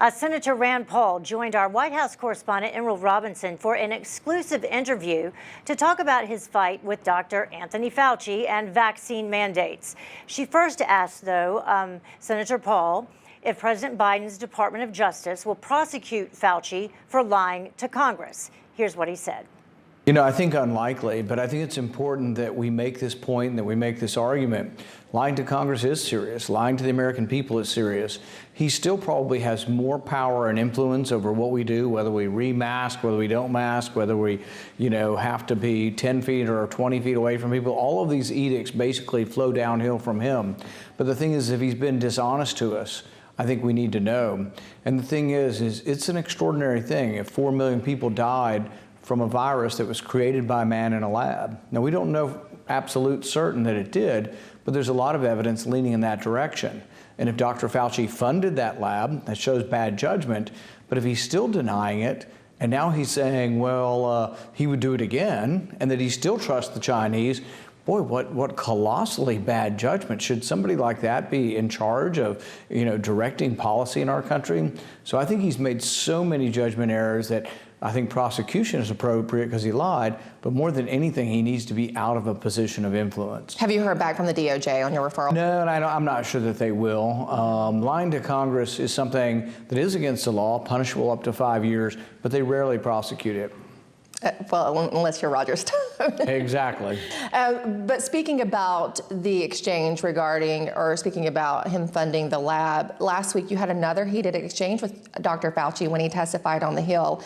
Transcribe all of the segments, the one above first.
Senator Rand Paul joined our White House correspondent Emerald Robinson for an exclusive interview to talk about his fight with Dr. Anthony Fauci and vaccine mandates. She first asked, though, Senator Paul if President Biden's Department of Justice will prosecute Fauci for lying to Congress. Here's what he said. You know, I think unlikely, but I think it's important that we make this point and that we make this argument. Lying to Congress is serious. Lying to the American people is serious. He still probably has more power and influence over what we do, whether we re-mask, whether we don't mask, whether we, have to be 10 feet or 20 feet away from people. All of these edicts basically flow downhill from him. But the thing is, if he's been dishonest to us, I think we need to know. And the thing is it's an extraordinary thing. If 4 million people died from a virus that was created by man in a lab. Now, we don't know absolute certain that it did, but there's a lot of evidence leaning in that direction. And if Dr. Fauci funded that lab, that shows bad judgment. But if he's still denying it, and now he's saying, well, he would do it again, and that he still trusts the Chinese, boy, what colossally bad judgment. Should somebody like that be in charge of, directing policy in our country? So I think he's made so many judgment errors that I think prosecution is appropriate because he lied, but more than anything, he needs to be out of a position of influence. Have you heard back from the DOJ on your referral? No, and I'm not sure that they will. Lying to Congress is something that is against the law, punishable up to 5 years, but they rarely prosecute it. Well, unless you're Roger Stone. Exactly. But speaking about the exchange speaking about him funding the lab, last week you had another heated exchange with Dr. Fauci when he testified on the Hill.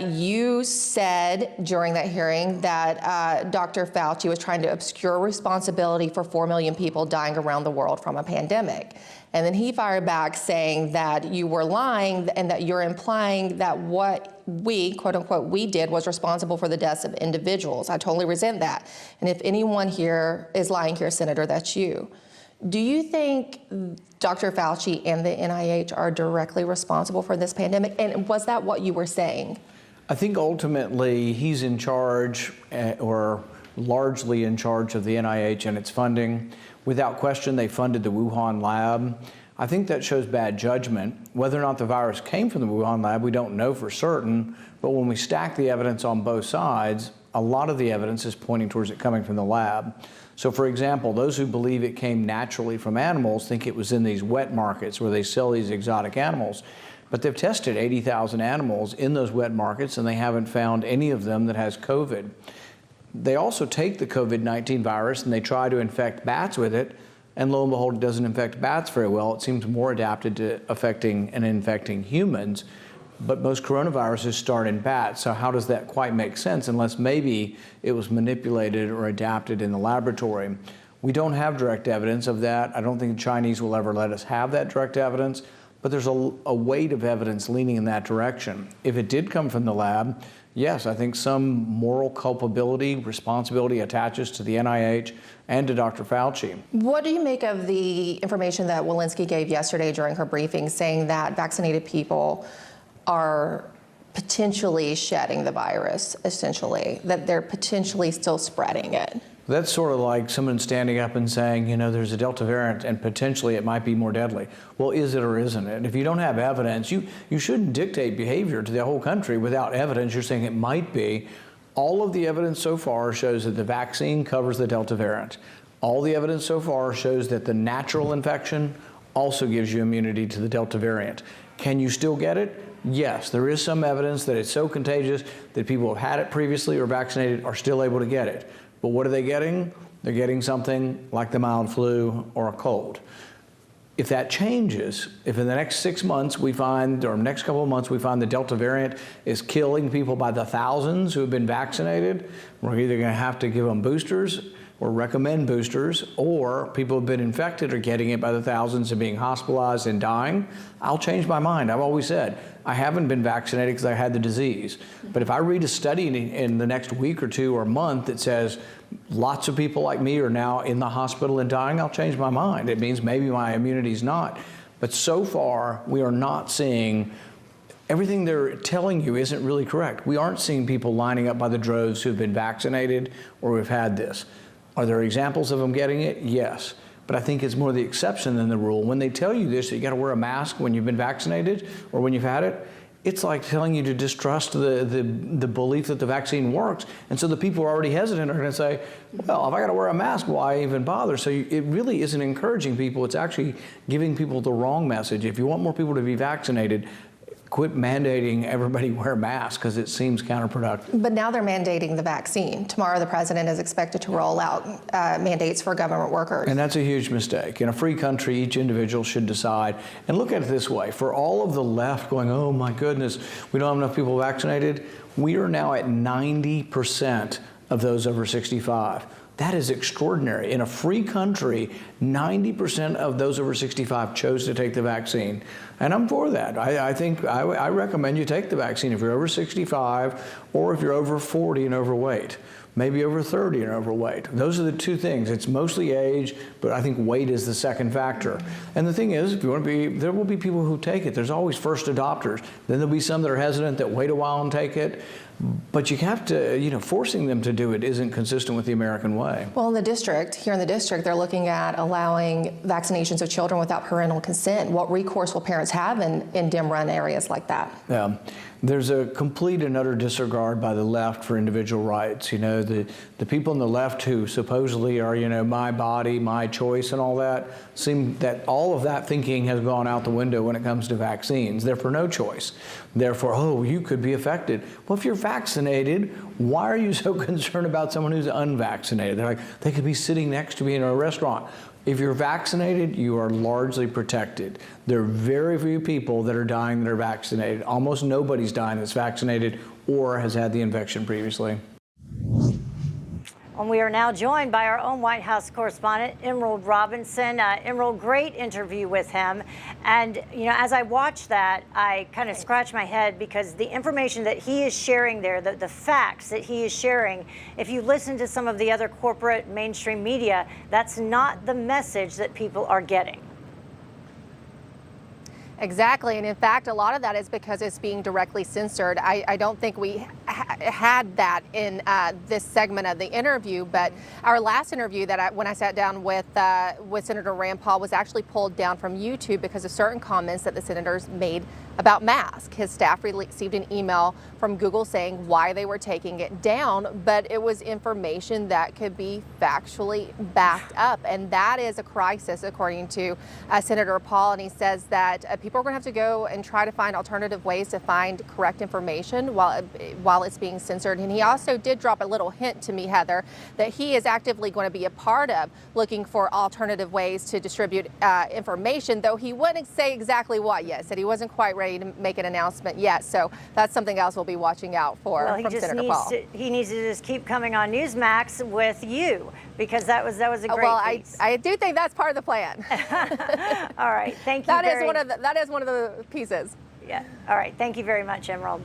You said during that hearing that Dr. Fauci was trying to obscure responsibility for 4 million people dying around the world from a pandemic. And then he fired back saying that you were lying and that you're implying that what we, quote unquote, we did was responsible for the deaths of individuals. I totally resent that. And if anyone here is lying here, Senator, that's you. Do you think Dr. Fauci and the NIH are directly responsible for this pandemic? And was that what you were saying? I think ultimately he's in charge or largely in charge of the NIH and its funding. Without question, they funded the Wuhan lab. I think that shows bad judgment. Whether or not the virus came from the Wuhan lab, we don't know for certain. But when we stack the evidence on both sides, a lot of the evidence is pointing towards it coming from the lab. So, for example, those who believe it came naturally from animals think it was in these wet markets where they sell these exotic animals. But they've tested 80,000 animals in those wet markets, and they haven't found any of them that has COVID. They also take the COVID-19 virus and they try to infect bats with it, and lo and behold, it doesn't infect bats very well. It seems more adapted to affecting and infecting humans, but most coronaviruses start in bats. So how does that quite make sense unless maybe it was manipulated or adapted in the laboratory? We don't have direct evidence of that. I don't think the Chinese will ever let us have that direct evidence, but there's a weight of evidence leaning in that direction. If it did come from the lab, yes, I think some moral culpability, responsibility attaches to the NIH and to Dr. Fauci. What do you make of the information that Walensky gave yesterday during her briefing, saying that vaccinated people are potentially shedding the virus, essentially, that they're potentially still spreading it? That's sort of like someone standing up and saying, there's a Delta variant and potentially it might be more deadly. Well, is it or isn't it? If you don't have evidence, you shouldn't dictate behavior to the whole country without evidence. You're saying it might be. All of the evidence so far shows that the vaccine covers the Delta variant. All the evidence so far shows that the natural infection also gives you immunity to the Delta variant. Can you still get it? Yes, there is some evidence that it's so contagious that people who have had it previously or vaccinated are still able to get it. But what are they getting? They're getting something like the mild flu or a cold. If that changes, if in the next 6 months we find, or next couple of months we find the Delta variant is killing people by the thousands who have been vaccinated, we're either going to have to give them boosters or recommend boosters, or people who have been infected are getting it by the thousands and being hospitalized and dying. I'll change my mind. I've always said, I haven't been vaccinated because I had the disease. But if I read a study in the next week or two or month that says lots of people like me are now in the hospital and dying, I'll change my mind. It means maybe my immunity's not. But so far, we are not seeing, everything they're telling you isn't really correct. We aren't seeing people lining up by the droves who've been vaccinated or who've had this. Are there examples of them getting it? Yes. but I think it's more the exception than the rule. When they tell you this, that you got to wear a mask when you've been vaccinated or when you've had it, it's like telling you to distrust the belief that the vaccine works. And so the people who are already hesitant are going to say, well, if I got to wear a mask, why even bother? So it really isn't encouraging people. It's actually giving people the wrong message. If you want more people to be vaccinated, quit mandating everybody wear masks because it seems counterproductive. But now they're mandating the vaccine. Tomorrow, the president is expected to roll out mandates for government workers. And that's a huge mistake. In a free country, each individual should decide. And look at it this way. For all of the left going, oh my goodness, we don't have enough people vaccinated, we are now at 90% of those over 65. That is extraordinary. In a free country, 90% of those over 65 chose to take the vaccine. And I'm for that. I recommend you take the vaccine if you're over 65 or if you're over 40 and overweight. Maybe over 30 and overweight. Those are the two things. It's mostly age, but I think weight is the second factor. And the thing is, if you want to be, there will be people who take it. There's always first adopters. Then there'll be some that are hesitant that wait a while and take it. But you have to, forcing them to do it isn't consistent with the American way. Well, here in the district, they're looking at allowing vaccinations of children without parental consent. What recourse will parents have in dim-run areas like that? Yeah. There's a complete and utter disregard by the left for individual rights. The people on the left who supposedly are, my body, my choice and all that, seem that all of that thinking has gone out the window when it comes to vaccines. Therefore, no choice. Therefore, you could be affected. Well, if you're vaccinated, why are you so concerned about someone who's unvaccinated? They're like, they could be sitting next to me in a restaurant. If you're vaccinated, you are largely protected. There are very few people that are dying that are vaccinated. Almost nobody's dying that's vaccinated or has had the infection previously. And we are now joined by our own White House correspondent, Emerald Robinson. Emerald, great interview with him. And, as I watched that, I kind of scratched my head because the information that he is sharing there, the facts that he is sharing, if you listen to some of the other corporate mainstream media, that's not the message that people are getting. Exactly, and in fact, a lot of that is because it's being directly censored. I don't think we had that in this segment of the interview, but our last interview when I sat down with Senator Rand Paul was actually pulled down from YouTube because of certain comments that the senators made about masks. His staff received an email from Google saying why they were taking it down, but it was information that could be factually backed up, and that is a crisis, according to Senator Paul. And he says that people are going to have to go and try to find alternative ways to find correct information while it's being censored. And he also did drop a little hint to me, Heather, that he is actively going to be a part of looking for alternative ways to distribute information, though he wouldn't say exactly what yet. Said he wasn't quite ready to make an announcement yet. So that's something else we'll be watching out for from Senator Paul. He needs to just keep coming on Newsmax with you, because that was a great piece. I do think that's part of the plan. All right, thank you. That is one of the pieces. Yeah. All right. Thank you very much, Emerald.